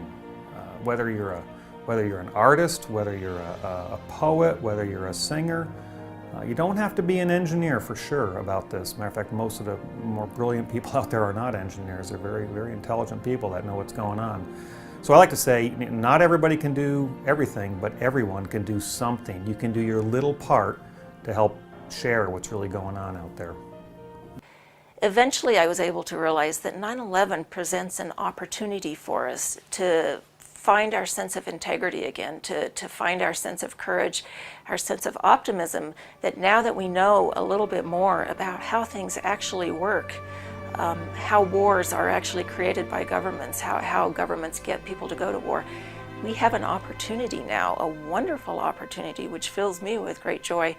Whether you're an artist, whether you're a poet, whether you're a singer, you don't have to be an engineer for sure about this. Matter of fact, most of the more brilliant people out there are not engineers. They're very, very intelligent people that know what's going on. So I like to say, not everybody can do everything, but everyone can do something. You can do your little part to help share what's really going on out there. Eventually I was able to realize that 9/11 presents an opportunity for us to find our sense of integrity again, to find our sense of courage, our sense of optimism, that now that we know a little bit more about how things actually work, how wars are actually created by governments, how governments get people to go to war, we have an opportunity now, a wonderful opportunity, which fills me with great joy,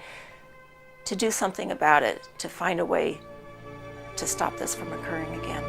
to do something about it, to find a way to stop this from occurring again.